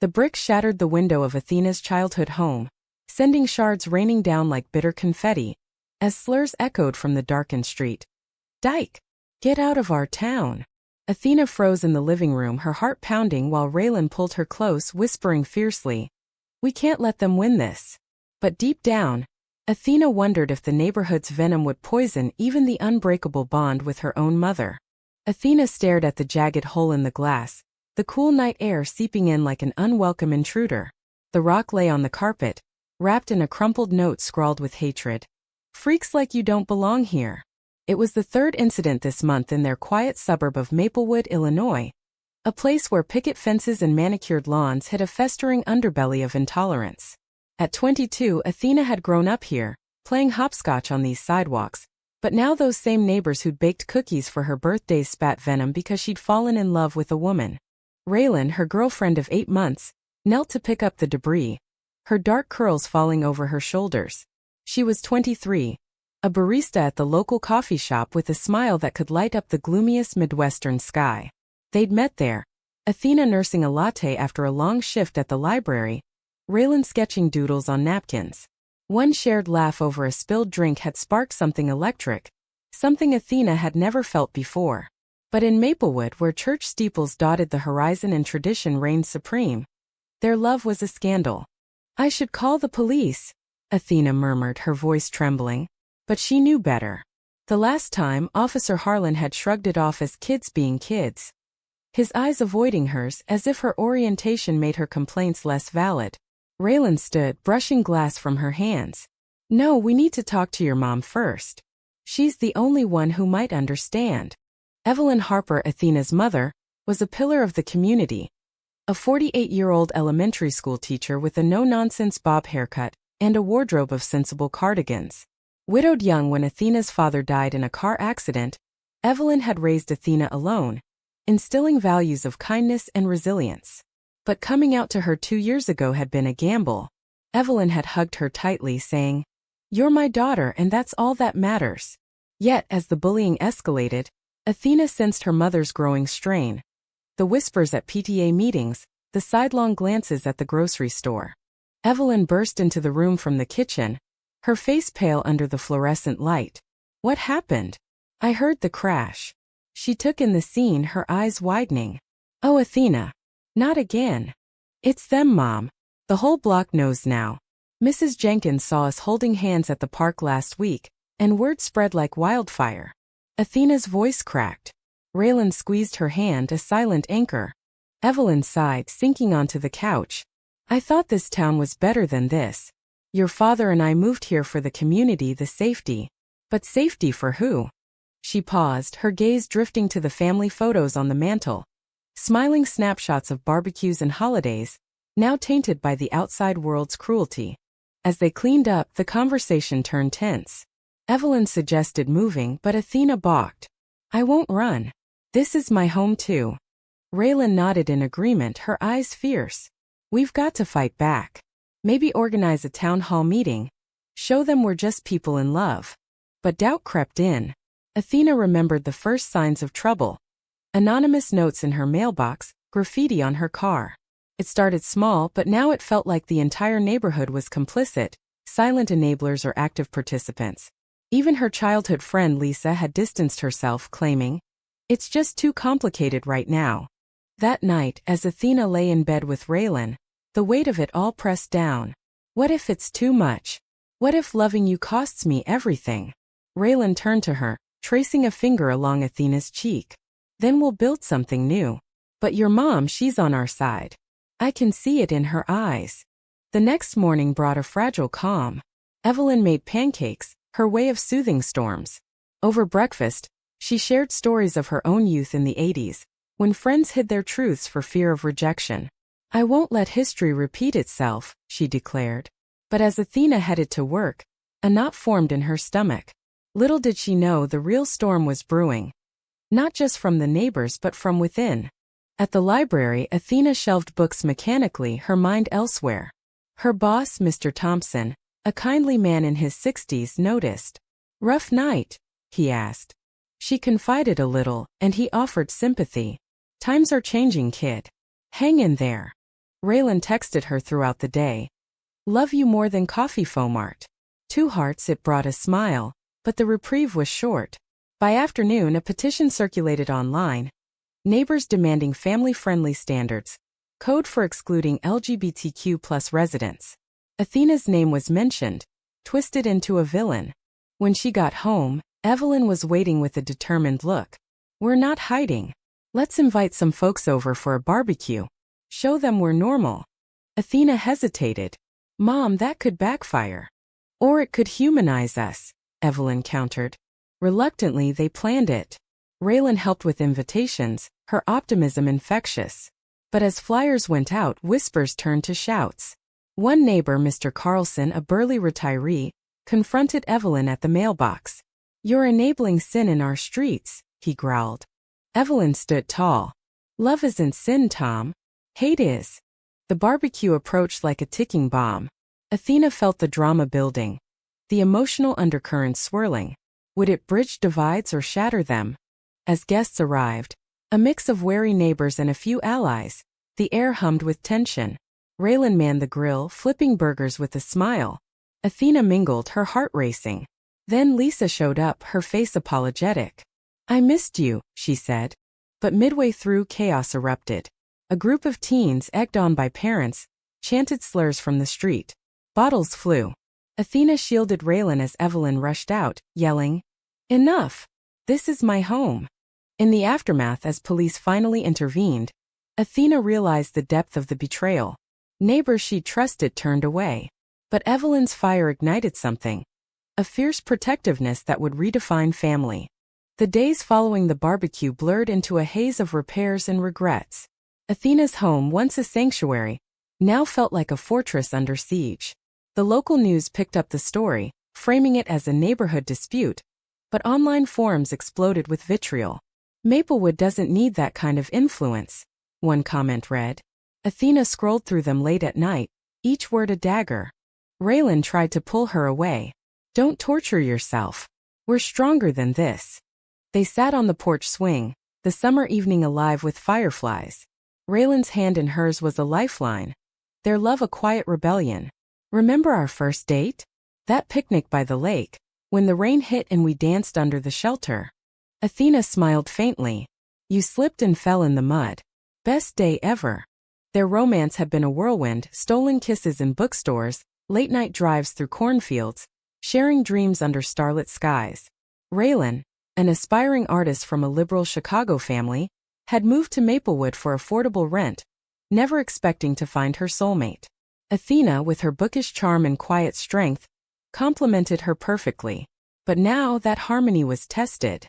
The brick shattered the window of Athena's childhood home, sending shards raining down like bitter confetti, as slurs echoed from the darkened street. "Dyke! Get out of our town!" Athena froze in the living room, her heart pounding while Raylan pulled her close, whispering fiercely, "We can't let them win this." But deep down, Athena wondered if the neighborhood's venom would poison even the unbreakable bond with her own mother. Athena stared at the jagged hole in the glass, the cool night air seeping in like an unwelcome intruder. The rock lay on the carpet, wrapped in a crumpled note scrawled with hatred. "Freaks like you don't belong here." It was the third incident this month in their quiet suburb of Maplewood, Illinois, a place where picket fences and manicured lawns hid a festering underbelly of intolerance. At 22, Athena had grown up here, playing hopscotch on these sidewalks, but now those same neighbors who'd baked cookies for her birthdays spat venom because she'd fallen in love with a woman. Raylan, her girlfriend of 8 months, knelt to pick up the debris, her dark curls falling over her shoulders. She was 23, a barista at the local coffee shop with a smile that could light up the gloomiest Midwestern sky. They'd met there, Athena nursing a latte after a long shift at the library, Raylan sketching doodles on napkins. One shared laugh over a spilled drink had sparked something electric, something Athena had never felt before. But in Maplewood, where church steeples dotted the horizon and tradition reigned supreme, their love was a scandal. "I should call the police," Athena murmured, her voice trembling. But she knew better. The last time, Officer Harlan had shrugged it off as kids being kids, his eyes avoiding hers as if her orientation made her complaints less valid. Raylan stood, brushing glass from her hands. "No, we need to talk to your mom first. She's the only one who might understand." Evelyn Harper, Athena's mother, was a pillar of the community, a 48-year-old elementary school teacher with a no-nonsense bob haircut and a wardrobe of sensible cardigans. Widowed young when Athena's father died in a car accident, Evelyn had raised Athena alone, instilling values of kindness and resilience. But coming out to her 2 years ago had been a gamble. Evelyn had hugged her tightly, saying, "You're my daughter and that's all that matters." Yet, as the bullying escalated, Athena sensed her mother's growing strain. The whispers at PTA meetings, the sidelong glances at the grocery store. Evelyn burst into the room from the kitchen, her face pale under the fluorescent light. "What happened?" "I heard the crash." She took in the scene, her eyes widening. "Oh, Athena. Not again." "It's them, Mom. The whole block knows now. Mrs. Jenkins saw us holding hands at the park last week, and word spread like wildfire." Athena's voice cracked. Raylan squeezed her hand, a silent anchor. Evelyn sighed, sinking onto the couch. "I thought this town was better than this. Your father and I moved here for the community, the safety." "But safety for who?" She paused, her gaze drifting to the family photos on the mantel. Smiling snapshots of barbecues and holidays, now tainted by the outside world's cruelty. As they cleaned up, the conversation turned tense. Evelyn suggested moving, but Athena balked. "I won't run. This is my home too." Raylan nodded in agreement, her eyes fierce. "We've got to fight back. Maybe organize a town hall meeting. Show them we're just people in love." But doubt crept in. Athena remembered the first signs of trouble. Anonymous notes in her mailbox, graffiti on her car. It started small, but now it felt like the entire neighborhood was complicit, silent enablers or active participants. Even her childhood friend Lisa had distanced herself, claiming, "It's just too complicated right now." That night, as Athena lay in bed with Raylan, the weight of it all pressed down. What if it's too much? What if loving you costs me everything? Raylan turned to her, tracing a finger along Athena's cheek. "Then we'll build something new. But your mom, she's on our side. I can see it in her eyes." The next morning brought a fragile calm. Evelyn made pancakes, her way of soothing storms. Over breakfast, she shared stories of her own youth in the 80s, when friends hid their truths for fear of rejection. "I won't let history repeat itself," she declared. But as Athena headed to work, a knot formed in her stomach. Little did she know the real storm was brewing. Not just from the neighbors but from within. At the library, Athena shelved books mechanically, her mind elsewhere. Her boss, Mr. Thompson, a kindly man in his 60s, noticed. "Rough night?" he asked. She confided a little, and he offered sympathy. "Times are changing, kid. Hang in there." Raylan texted her throughout the day. Love you more than coffee Fomart. 2 hearts. It brought a smile, but the reprieve was short. By afternoon, a petition circulated online. Neighbors demanding family-friendly standards. Code for excluding LGBTQ+ residents. Athena's name was mentioned, twisted into a villain. When she got home, Evelyn was waiting with a determined look. We're not hiding. Let's invite some folks over for a barbecue. Show them we're normal. Athena hesitated. Mom, that could backfire. Or it could humanize us, Evelyn countered. Reluctantly, they planned it. Raylan helped with invitations, her optimism infectious. But as flyers went out, whispers turned to shouts. One neighbor, Mr. Carlson, a burly retiree, confronted Evelyn at the mailbox. You're enabling sin in our streets, he growled. Evelyn stood tall. Love isn't sin, Tom. Hate is. The barbecue approached like a ticking bomb. Athena felt the drama building, the emotional undercurrents swirling. Would it bridge divides or shatter them? As guests arrived, a mix of wary neighbors and a few allies, the air hummed with tension. Raylan manned the grill, flipping burgers with a smile. Athena mingled, her heart racing. Then Lisa showed up, her face apologetic. I missed you, she said. But midway through, chaos erupted. A group of teens, egged on by parents, chanted slurs from the street. Bottles flew. Athena shielded Raylan as Evelyn rushed out, yelling, Enough! This is my home. In the aftermath, as police finally intervened, Athena realized the depth of the betrayal. Neighbors she trusted turned away. But Evelyn's fire ignited something. A fierce protectiveness that would redefine family. The days following the barbecue blurred into a haze of repairs and regrets. Athena's home, once a sanctuary, now felt like a fortress under siege. The local news picked up the story, framing it as a neighborhood dispute, but online forums exploded with vitriol. Maplewood doesn't need that kind of influence, one comment read. Athena scrolled through them late at night, each word a dagger. Raylan tried to pull her away. Don't torture yourself. We're stronger than this. They sat on the porch swing, the summer evening alive with fireflies. Raylan's hand in hers was a lifeline. Their love a quiet rebellion. Remember our first date? That picnic by the lake, when the rain hit and we danced under the shelter. Athena smiled faintly. You slipped and fell in the mud. Best day ever. Their romance had been a whirlwind, stolen kisses in bookstores, late-night drives through cornfields, sharing dreams under starlit skies. Raylan, an aspiring artist from a liberal Chicago family, had moved to Maplewood for affordable rent, never expecting to find her soulmate. Athena, with her bookish charm and quiet strength, complemented her perfectly. But now that harmony was tested.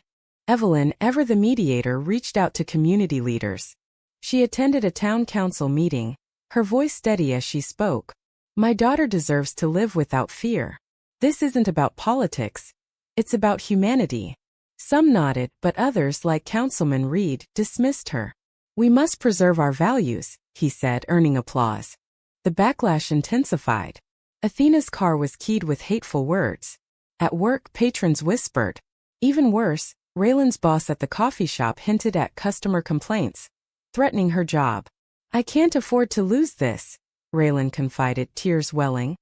Evelyn, ever the mediator, reached out to community leaders. She attended a town council meeting, her voice steady as she spoke. My daughter deserves to live without fear. This isn't about politics. It's about humanity. Some nodded, but others, like Councilman Reed, dismissed her. We must preserve our values, he said, earning applause. The backlash intensified. Athena's car was keyed with hateful words. At work, patrons whispered. Even worse, Raylan's boss at the coffee shop hinted at customer complaints, threatening her job. I can't afford to lose this, Raylan confided, tears welling.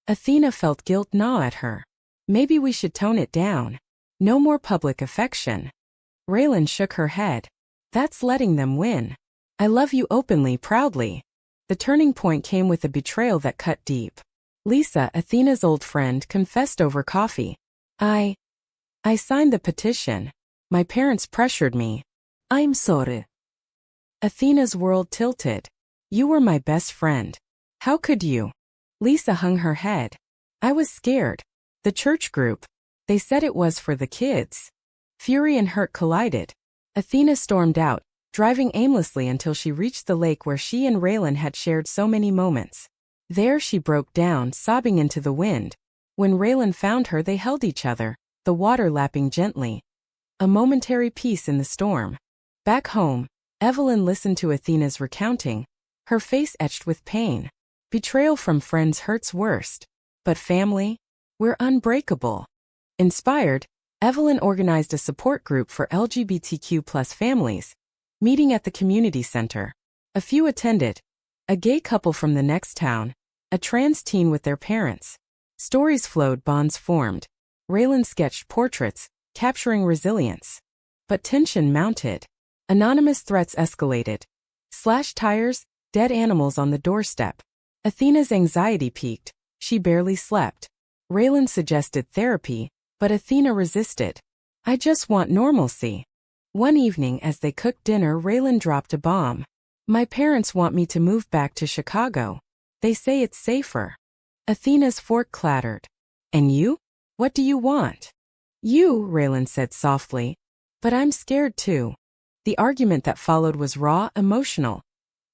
Athena felt guilt gnaw at her. Maybe we should tone it down. No more public affection. Raylan shook her head. That's letting them win. I love you openly, proudly. The turning point came with a betrayal that cut deep. Lisa, Athena's old friend, confessed over coffee. I signed the petition. My parents pressured me. I'm sorry. Athena's world tilted. You were my best friend. How could you? Lisa hung her head. I was scared. The church group. They said it was for the kids. Fury and hurt collided. Athena stormed out, driving aimlessly until she reached the lake where she and Raylan had shared so many moments. There she broke down, sobbing into the wind. When Raylan found her, they held each other, the water lapping gently. A momentary peace in the storm. Back home, Evelyn listened to Athena's recounting, her face etched with pain. Betrayal from friends hurts worst. But family? We're unbreakable. Inspired, Evelyn organized a support group for LGBTQ+ families, meeting at the community center. A few attended. A gay couple from the next town, a trans teen with their parents. Stories flowed, bonds formed. Raylan sketched portraits, capturing resilience. But tension mounted. Anonymous threats escalated. Slashed tires, dead animals on the doorstep. Athena's anxiety peaked. She barely slept. Raylan suggested therapy, but Athena resisted. I just want normalcy. One evening as they cooked dinner, Raylan dropped a bomb. My parents want me to move back to Chicago. They say it's safer. Athena's fork clattered. And you? What do you want? You, Raylan said softly. But I'm scared too. The argument that followed was raw, emotional.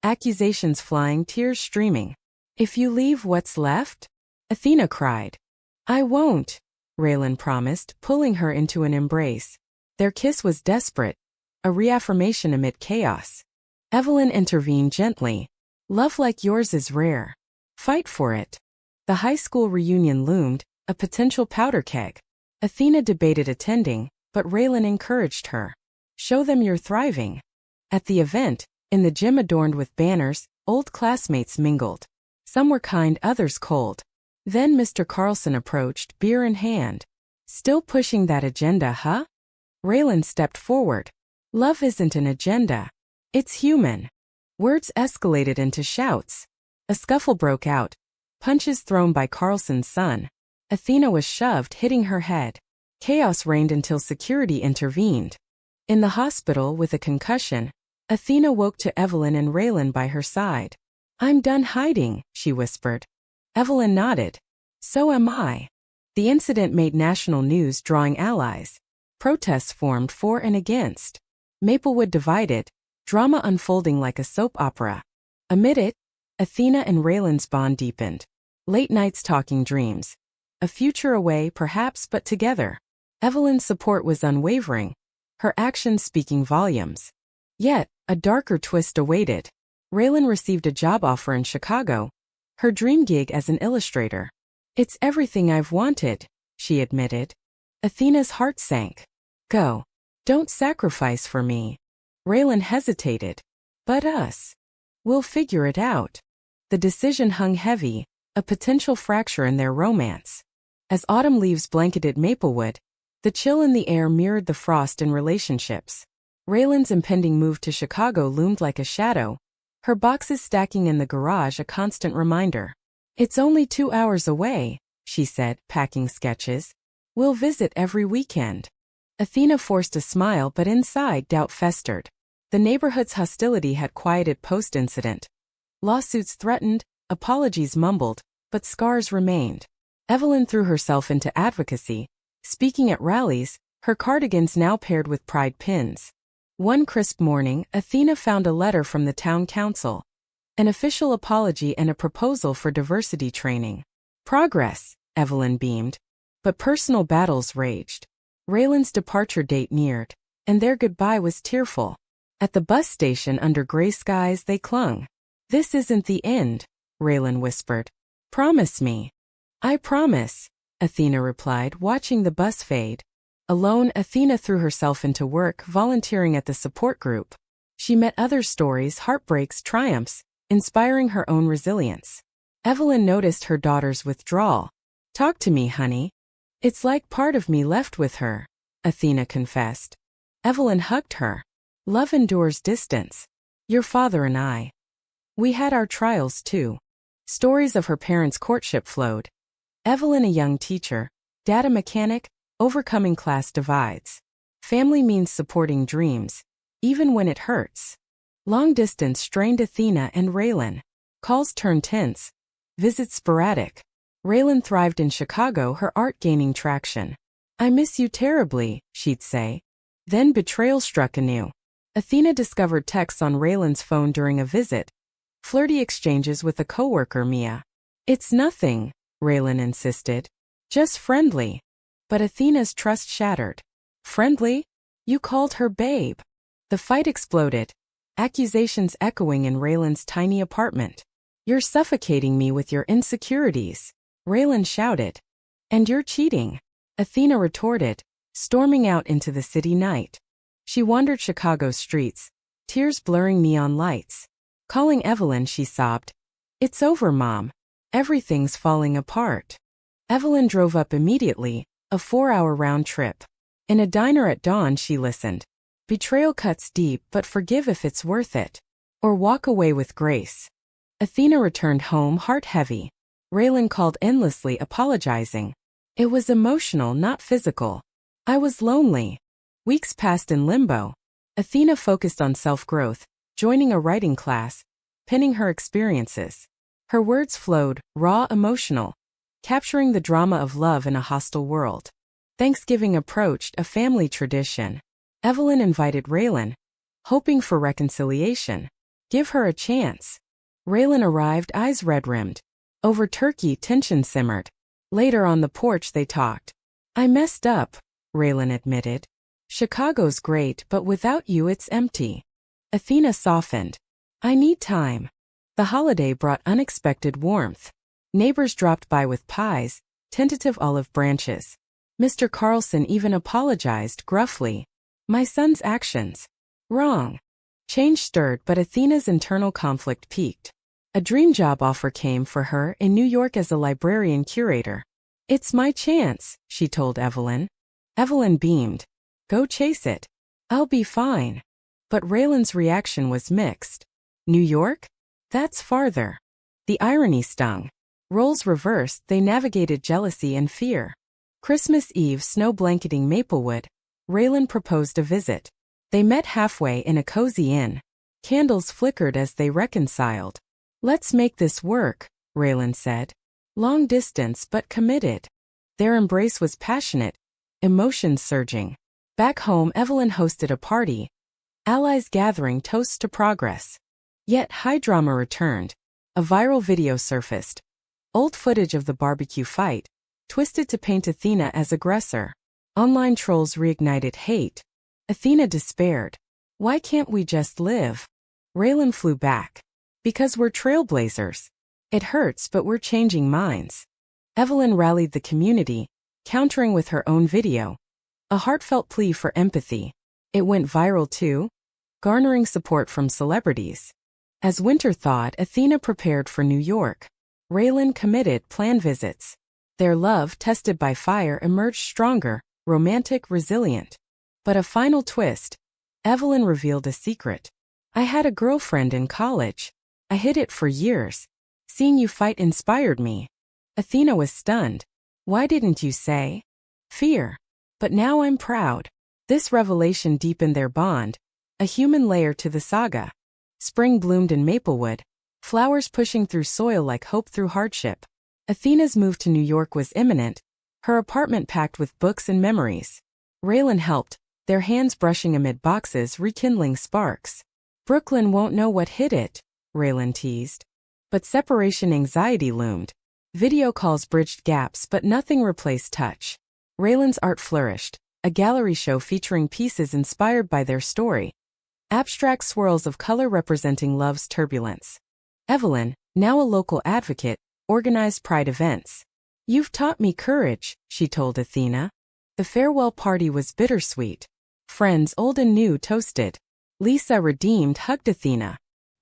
Accusations flying, tears streaming. If you leave, what's left? Athena cried. I won't, Raylan promised, pulling her into an embrace. Their kiss was desperate, a reaffirmation amid chaos. Evelyn intervened gently. Love like yours is rare. Fight for it. The high school reunion loomed, a potential powder keg. Athena debated attending, but Raylan encouraged her. Show them you're thriving. At the event, in the gym adorned with banners, old classmates mingled. Some were kind, others cold. Then Mr. Carlson approached, beer in hand. Still pushing that agenda, huh? Raylan stepped forward. Love isn't an agenda. It's human. Words escalated into shouts. A scuffle broke out. Punches thrown by Carlson's son. Athena was shoved, hitting her head. Chaos reigned until security intervened. In the hospital with a concussion, Athena woke to Evelyn and Raylan by her side. I'm done hiding, she whispered. Evelyn nodded. So am I. The incident made national news, drawing allies. Protests formed for and against. Maplewood divided, drama unfolding like a soap opera. Amid it, Athena and Raylan's bond deepened. Late nights talking dreams. A future away, perhaps, but together. Evelyn's support was unwavering, her actions speaking volumes. Yet, a darker twist awaited. Raylan received a job offer in Chicago, her dream gig as an illustrator. It's everything I've wanted, she admitted. Athena's heart sank. Go. Don't sacrifice for me. Raylan hesitated. But us. We'll figure it out. The decision hung heavy, a potential fracture in their romance. As autumn leaves blanketed Maplewood, the chill in the air mirrored the frost in relationships. Raylan's impending move to Chicago loomed like a shadow, her boxes stacking in the garage a constant reminder. It's only 2 hours away, she said, packing sketches. We'll visit every weekend. Athena forced a smile, but inside doubt festered. The neighborhood's hostility had quieted post-incident. Lawsuits threatened, apologies mumbled, but scars remained. Evelyn threw herself into advocacy, speaking at rallies, her cardigans now paired with pride pins. One crisp morning, Athena found a letter from the town council. An official apology and a proposal for diversity training. Progress, Evelyn beamed. But personal battles raged. Raylan's departure date neared, and their goodbye was tearful. At the bus station under gray skies they clung. This isn't the end, Raylan whispered. Promise me. I promise, Athena replied, watching the bus fade. Alone, Athena threw herself into work, volunteering at the support group. She met others' stories, heartbreaks, triumphs, inspiring her own resilience. Evelyn noticed her daughter's withdrawal. Talk to me, honey. It's like part of me left with her, Athena confessed. Evelyn hugged her. Love endures distance. Your father and I. We had our trials too. Stories of her parents' courtship flowed. Evelyn a young teacher, Dad a mechanic, overcoming class divides. Family means supporting dreams, even when it hurts. Long distance strained Athena and Raylan. Calls turned tense. Visits sporadic. Raylan thrived in Chicago, her art gaining traction. I miss you terribly, she'd say. Then betrayal struck anew. Athena discovered texts on Raylan's phone during a visit. Flirty exchanges with a coworker, Mia. It's nothing, Raylan insisted. Just friendly. But Athena's trust shattered. Friendly? You called her babe. The fight exploded. Accusations echoing in Raylan's tiny apartment. You're suffocating me with your insecurities, Raylan shouted. And you're cheating, Athena retorted, storming out into the city night. She wandered Chicago's streets, tears blurring neon lights. Calling Evelyn, she sobbed. It's over, Mom. Everything's falling apart. Evelyn drove up immediately, a 4-hour round trip. In a diner at dawn, she listened. Betrayal cuts deep, but forgive if it's worth it. Or walk away with grace. Athena returned home heart heavy. Raylan called endlessly, apologizing. It was emotional, not physical. I was lonely. Weeks passed in limbo. Athena focused on self-growth, joining a writing class, penning her experiences. Her words flowed, raw, emotional, capturing the drama of love in a hostile world. Thanksgiving approached, a family tradition. Evelyn invited Raylan, hoping for reconciliation. Give her a chance. Raylan arrived, eyes red-rimmed. Over turkey, tension simmered. Later on the porch they talked. I messed up, Raylan admitted. Chicago's great, but without you it's empty. Athena softened. I need time. The holiday brought unexpected warmth. Neighbors dropped by with pies, tentative olive branches. Mr. Carlson even apologized gruffly. My son's actions. Wrong. Change stirred, but Athena's internal conflict peaked. A dream job offer came for her in New York as a librarian curator. It's my chance, she told Evelyn. Evelyn beamed. Go chase it. I'll be fine. But Raylan's reaction was mixed. New York? That's farther. The irony stung. Roles reversed, they navigated jealousy and fear. Christmas Eve, snow blanketing Maplewood. Raylan proposed a visit. They met halfway in a cozy inn. Candles flickered as they reconciled. Let's make this work, Raylan said. Long distance but committed. Their embrace was passionate, emotions surging. Back home, Evelyn hosted a party. Allies gathering, toasts to progress. Yet high drama returned. A viral video surfaced. Old footage of the barbecue fight, twisted to paint Athena as aggressor. Online trolls reignited hate. Athena despaired. Why can't we just live? Raylan flew back. Because we're trailblazers. It hurts, but we're changing minds. Evelyn rallied the community, countering with her own video. A heartfelt plea for empathy. It went viral too, garnering support from celebrities. As winter thawed, Athena prepared for New York. Raylan committed, planned visits. Their love, tested by fire, emerged stronger, romantic, resilient. But a final twist. Evelyn revealed a secret. I had a girlfriend in college. I hid it for years. Seeing you fight inspired me. Athena was stunned. Why didn't you say? Fear. But now I'm proud. This revelation deepened their bond, a human layer to the saga. Spring bloomed in Maplewood, flowers pushing through soil like hope through hardship. Athena's move to New York was imminent, her apartment packed with books and memories. Raylan helped, their hands brushing amid boxes, rekindling sparks. Brooklyn won't know what hit it, Raylan teased. But separation anxiety loomed. Video calls bridged gaps, but nothing replaced touch. Raylan's art flourished, a gallery show featuring pieces inspired by their story. Abstract swirls of color representing love's turbulence. Evelyn, now a local advocate, organized pride events. You've taught me courage, she told Athena. The farewell party was bittersweet. Friends old and new toasted. Lisa, redeemed, hugged Athena.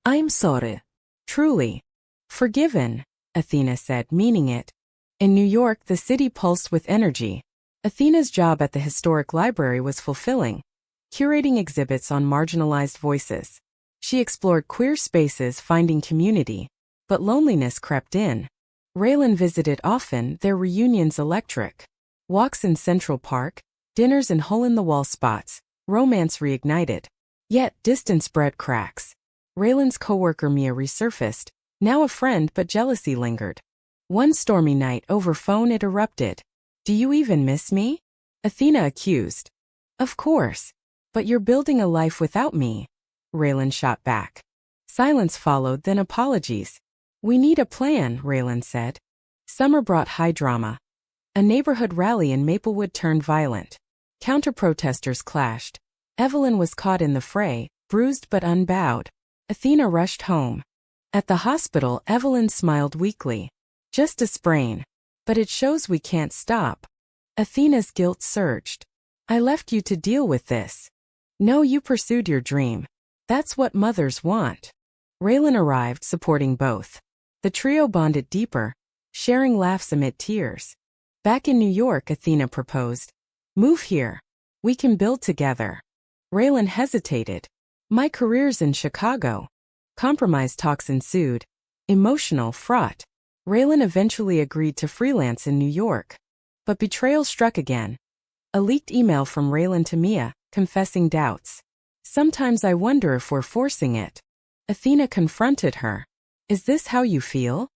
I'm sorry. Truly. Forgiven, Athena said, meaning it. In New York, the city pulsed with energy. Athena's job at the historic library was fulfilling, curating exhibits on marginalized voices. She explored queer spaces, finding community. But loneliness crept in. Raylan visited often, their reunions electric. Walks in Central Park, dinners in hole-in-the-wall spots, romance reignited. Yet distance bred cracks. Raylan's coworker Mia resurfaced, now a friend, but jealousy lingered. One stormy night over phone it erupted. Do you even miss me? Athena accused. Of course. But you're building a life without me. Raylan shot back. Silence followed, then apologies. We need a plan, Raylan said. Summer brought high drama. A neighborhood rally in Maplewood turned violent. Counter-protesters clashed. Evelyn was caught in the fray, bruised but unbowed. Athena rushed home. At the hospital, Evelyn smiled weakly. Just a sprain. But it shows we can't stop. Athena's guilt surged. I left you to deal with this. No, you pursued your dream. That's what mothers want. Raylan arrived, supporting both. The trio bonded deeper, sharing laughs amid tears. Back in New York, Athena proposed. Move here. We can build together. Raylan hesitated. My career's in Chicago. Compromise talks ensued. Emotional, fraught. Raylan eventually agreed to freelance in New York. But betrayal struck again. A leaked email from Raylan to Mia, confessing doubts. Sometimes I wonder if we're forcing it. Athena confronted her. Is this how you feel?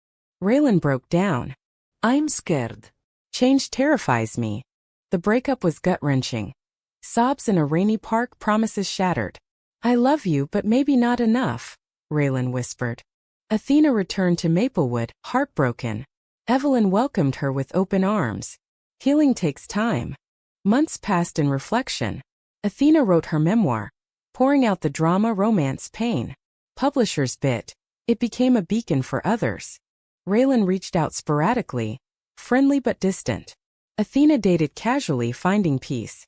Raylan broke down. I'm scared. Change terrifies me. The breakup was gut-wrenching. Sobs in a rainy park, promises shattered. I love you, but maybe not enough, Raylan whispered. Athena returned to Maplewood, heartbroken. Evelyn welcomed her with open arms. Healing takes time. Months passed in reflection. Athena wrote her memoir, pouring out the drama, romance, pain. Publishers bit. It became a beacon for others. Raylan reached out sporadically, friendly but distant. Athena dated casually, finding peace.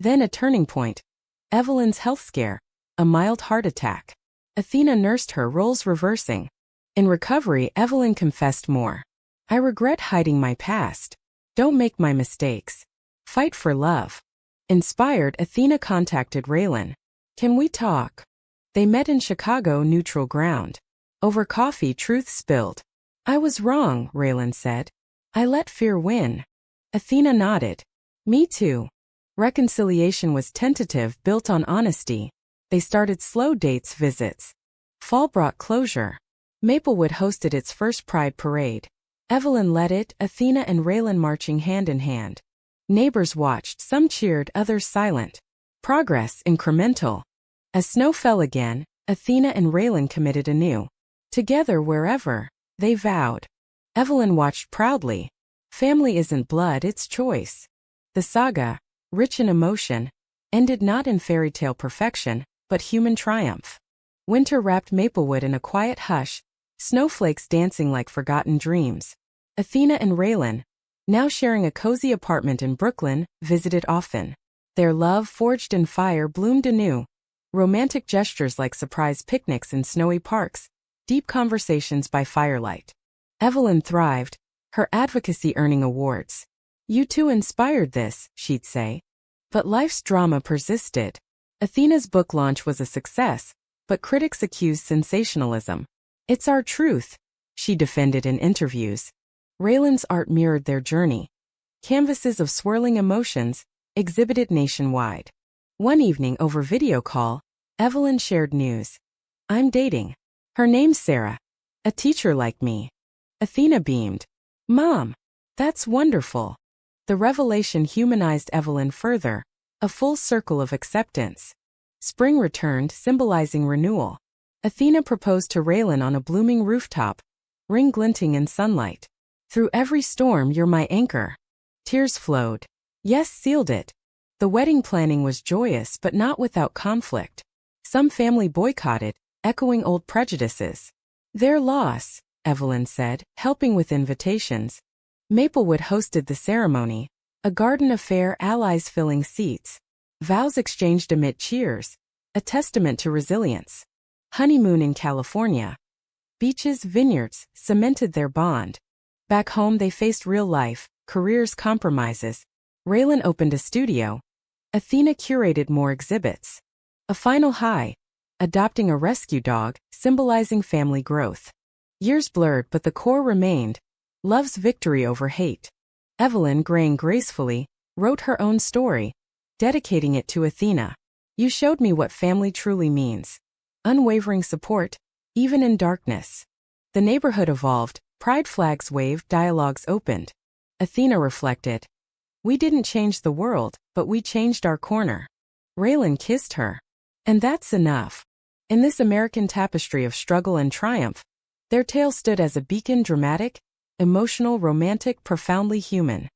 Then a turning point. Evelyn's health scare, a mild heart attack. Athena nursed her, roles reversing. In recovery, Evelyn confessed more. I regret hiding my past. Don't make my mistakes. Fight for love. Inspired, Athena contacted Raylan. Can we talk? They met in Chicago, neutral ground. Over coffee, truth spilled. I was wrong, Raylan said. I let fear win. Athena nodded. Me too. Reconciliation was tentative, built on honesty. They started slow dates, visits. Fall brought closure. Maplewood hosted its first Pride Parade. Evelyn led it, Athena and Raylan marching hand in hand. Neighbors watched, some cheered, others silent. Progress incremental. As snow fell again, Athena and Raylan committed anew. Together wherever, they vowed. Evelyn watched proudly. Family isn't blood, it's choice. The saga, rich in emotion, ended not in fairy tale perfection, but human triumph. Winter wrapped Maplewood in a quiet hush, snowflakes dancing like forgotten dreams. Athena and Raylan, now sharing a cozy apartment in Brooklyn, visited often. Their love, forged in fire, bloomed anew. Romantic gestures like surprise picnics in snowy parks, deep conversations by firelight. Evelyn thrived, her advocacy earning awards. You two inspired this, she'd say. But life's drama persisted. Athena's book launch was a success, but critics accused sensationalism. It's our truth, she defended in interviews. Raylan's art mirrored their journey. Canvases of swirling emotions, exhibited nationwide. One evening over video call, Evelyn shared news. I'm dating. Her name's Sarah. A teacher like me. Athena beamed. Mom, that's wonderful. The revelation humanized Evelyn further, a full circle of acceptance. Spring returned, symbolizing renewal. Athena proposed to Raylan on a blooming rooftop, ring glinting in sunlight. Through every storm, you're my anchor. Tears flowed. Yes sealed it. The wedding planning was joyous but not without conflict. Some family boycotted, echoing old prejudices. Their loss, Evelyn said, helping with invitations. Maplewood hosted the ceremony, a garden affair, allies filling seats. Vows exchanged amid cheers, a testament to resilience. Honeymoon in California. Beaches, vineyards, cemented their bond. Back home they faced real life, careers, compromises. Raylan opened a studio. Athena curated more exhibits. A final high, adopting a rescue dog, symbolizing family growth. Years blurred but the core remained. Love's victory over hate. Evelyn, graying gracefully, wrote her own story, dedicating it to Athena. You showed me what family truly means. Unwavering support, even in darkness. The neighborhood evolved, pride flags waved, dialogues opened. Athena reflected. We didn't change the world, but we changed our corner. Raylan kissed her. And that's enough. In this American tapestry of struggle and triumph, their tale stood as a beacon, dramatic, emotional, romantic, profoundly human.